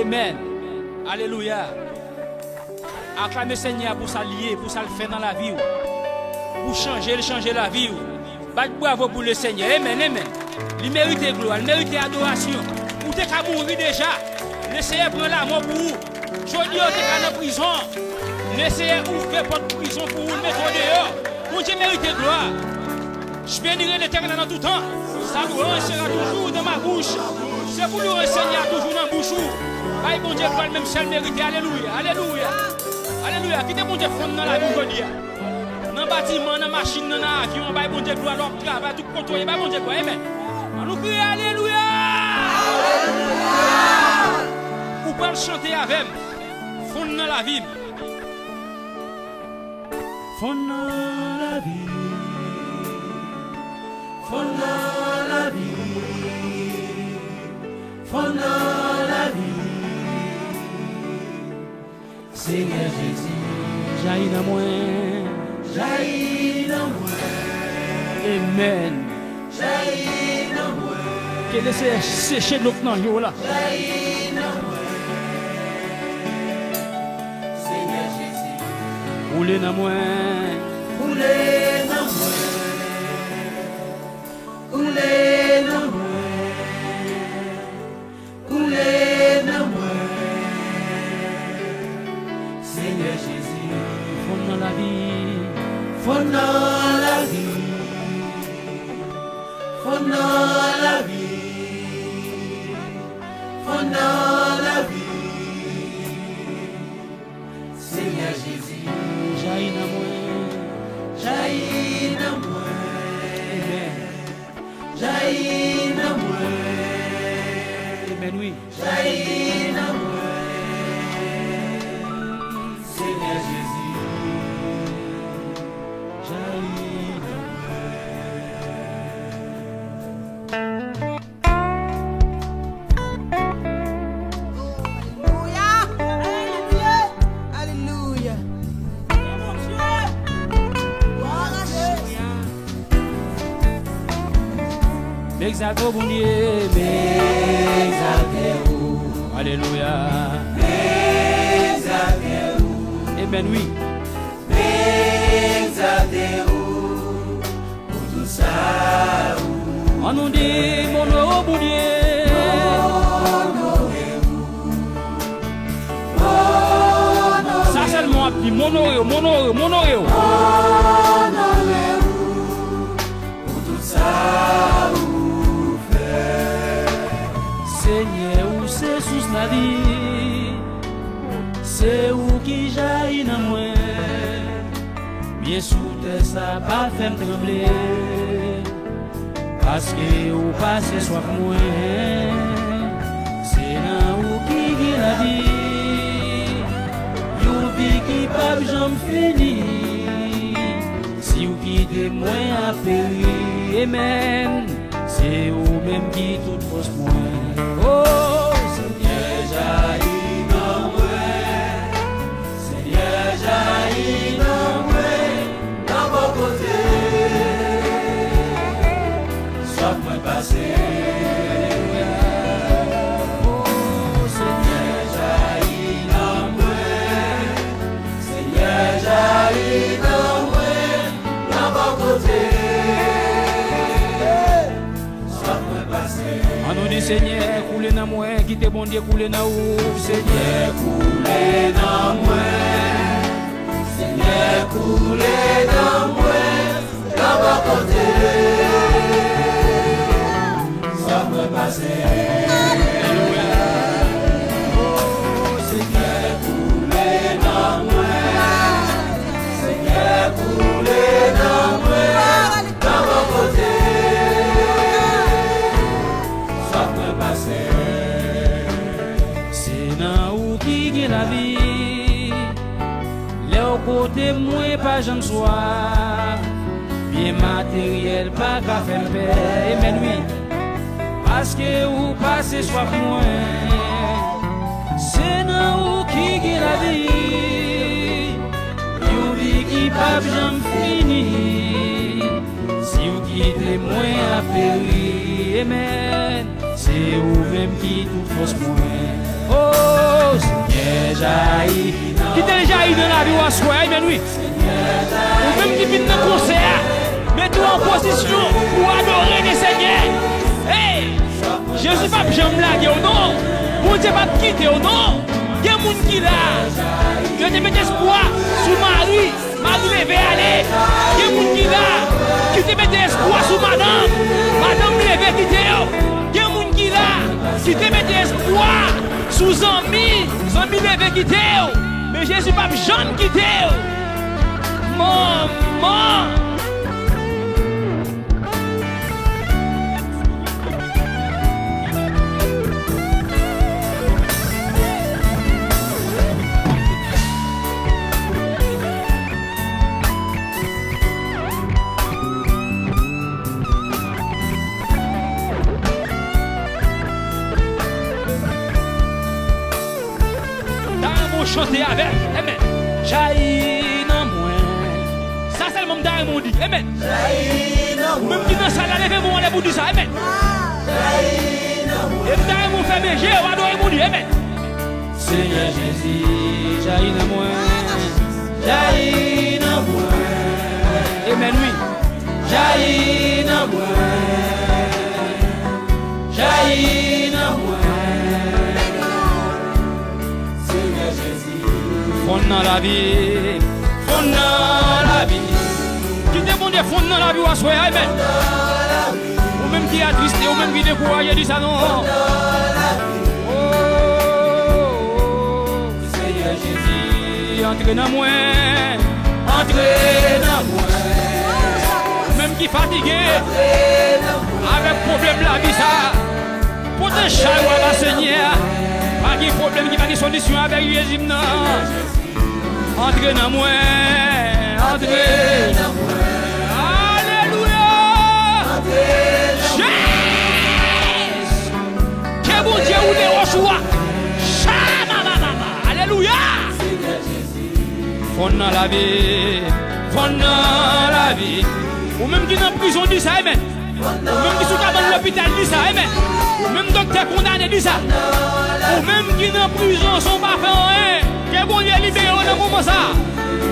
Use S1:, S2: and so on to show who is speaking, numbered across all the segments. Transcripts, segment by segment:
S1: Amen. Alléluia. Acclamez Seigneur pour s'allier, pour ça le faire dans la vie. Pour changer la vie. Bravo pour le Seigneur. Amen, amen. Il mérite gloire, il mérite adoration. Ou t'es qu'à mourir déjà. Laissez prendre la mort pour vous. Je dis, t'es en prison. Laissez ouvrir votre prison pour vous mettre dehors. Pour Dieu mérite gloire. Je bénirai l'Éternel dans tout temps. Sa louange sera toujours dans ma bouche. C'est pour louer le Seigneur toujours dans la bouche. Aïe, bon Dieu, pas le même seul mérité. Alléluia, alléluia. Alléluia. Qui te bon Dieu fond dans la vie aujourd'hui? Dans le bâtiment, dans la machine, dans l'avion, aïe, bon Dieu, gloire, l'homme travail, tout contrôler, aïe, bon Dieu, gloire. Amen. On nous crie alléluia. Vous pouvez chanter avec fond dans la vie. Fond dans la vie. Fond dans la vie. Fond dans la vie. Seigneur Jésus, jaillit dans moi. Jaillit dans moi. Amen. Jaillit dans moi. Quel est séché de l'autre dans le là? Jaillit dans moi. Seigneur Jésus. Roulez dans moi. Roulez dans moi. Roulez dans moi. Roulez dans moi. Seigneur Jésus. Fond dans la vie. Fond dans la vie. Fond dans la vie. Fond dans la vie. Seigneur Jésus. Jaillit dans moi. Jaillit dans moi. Jaillit dans moi. Amen, oui. Jaillit dans moi. Seigneur Jésus. Jaillit dans moi.
S2: Alléluia. Alléluia.
S1: M'exalte bon Dieu, m'exalte. Alléluia.
S2: M'exalte.
S1: Amen, oui.
S2: M'exalte. Pour tout ça.
S1: On nous dit, mon bon Dieu. Ça seulement, puis mon oreille.
S2: Pour tout ça.
S1: Seigneur, où c'est sous la vie, c'est où qui jaillit dans moi. Bien sûr, ça pas fait me trembler, parce que où passe soif moi, c'est là où qui vit la vie, une vie qui pas jamais fini, si où qui de moi à périr, amen. C'est où même qui tout fausse moi. Oh, Seigneur, jaillit dans moi. Seigneur, jaillit dans moi.
S2: Dans vos côtés.
S1: Sois moi passé. Oh, Seigneur, jaillit dans moi.
S2: Seigneur, jaillit dans moi. Dans vos côtés.
S1: On nous dit Seigneur, coulez dans moi, qui te bon Dieu, coulez dans où?
S2: Seigneur, coulez dans moi. Seigneur, coulez dans moi. Dans vos côtés. Sans me passer.
S1: Alléluia.
S2: Oh, Seigneur, coulez dans moi. Seigneur, coulez dans moi. Dans vos côtés.
S1: C'est dans où qui gagne la vie. Les côtés moi pas j'en sois. Bien matériel pas qu'à faire paix. Amen oui. Parce que où passer soif moi. C'est dans où qui gagne la vie. Une vie qui pas j'en fini. Si vous quittez moi à périr. Amen. C'est où même qui tout fausse moi. Oh Seigneur jaillit. Qui t'a jailli dans la vie ou à soi, amen, oui. Ou même qui vient dans le concert, mets-toi en position pour adorer le Seigneur. Hey, Jésus pas jamais blaguer au non. Mon Dieu pas te quitter au non. Il y a des gens qui là. Que tu mets espoir sur Marie. Marie levé aller. Il y a des gens qui là. Qui te mets espoir sur madame. Madame levé quitter. Il y a des gens qui là. Qui te mets espoir sur Zami. Zami levé quitter. Mais Jésus pas jamais quitter. Maman. Chanter avec, amen. Jaillit dans moi. Ça c'est le monde d'Aïe dit, amen.
S2: Jaillit dans moi.
S1: Même qui dans ça la lève mon pour dire ça, amen.
S2: Jaillit dans moi.
S1: Et d'Aïe mon fait berger, on va doit dire, amen. Seigneur Jésus, jaillit dans moi. Jaillit dans moi. Amen, oui. Jaillit dans moi. Jaillit dans moi. Fond dans la vie, fond dans la vie. Qui te bon des fonds dans la vie ou à soi, amen. Ou même qui a tristé, ou même qui découragé, dit ça non. Oh, Seigneur Jésus, entre dans moi, entre dans moi. Même qui fatigué, avec problème la vie ça. Pour te chaler à Seigneur, pas de problème qui pas de solution avec Jésus non. Entrez dans moi, entrez dans moi. Alléluia. Jésus. Que bon Dieu ou les rochois. Alléluia. Fond dans la vie, fond dans la vie. Ou même qui dans la prison dit ça, amen. Ou même qui sont dans l'hôpital dit ça, amen. Ou même docteur condamné dit ça. Ou même qui dans la prison sont pas fait rien. Que bon Dieu libère dans le moment ça.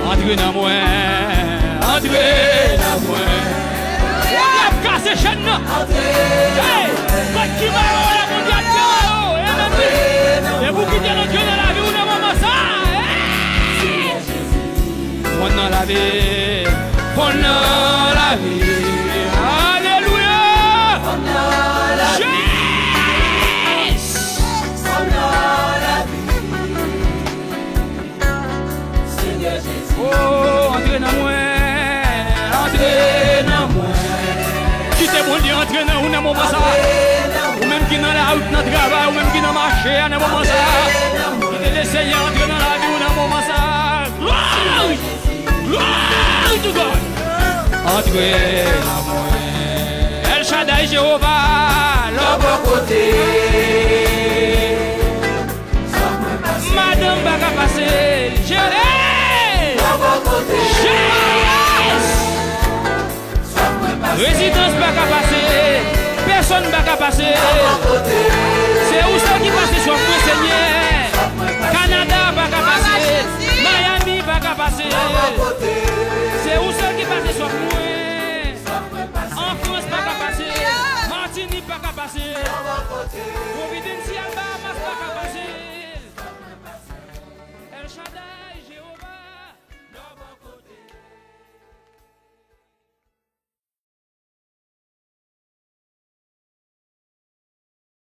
S1: Entrez dans moi, entrez dans moi. On a cassé chaîne. Hey, quand qui va là, mon Dieu, et vous quittez le Dieu dans la vie ou dans le moment ça. Fond dans la vie, fond dans la vie. Alléluia. Oh, entrez dans moi, entrez dans moi. Qui te bon Dieu, entrez dans nous, moment ça. Ou même qui dans la route, dans le travail, ou même qui dans le marché, dans le moment ça. Qui te laisse entrer dans la vie, dans le moment ça. Gloire, gloire to God. Entrez dans moi. El Shaddai Jéhovah, le bon côté. Madame va passer, Jéhovah. Résidence pas qu'à passer, personne pas qu'à passer. C'est où ça qui passe sur moi, Seigneur. Canada pas qu'à passer, Miami pas qu'à passer. C'est où ça qui passe sur moi. En France pas qu'à passer, Martinique pas qu'à passer.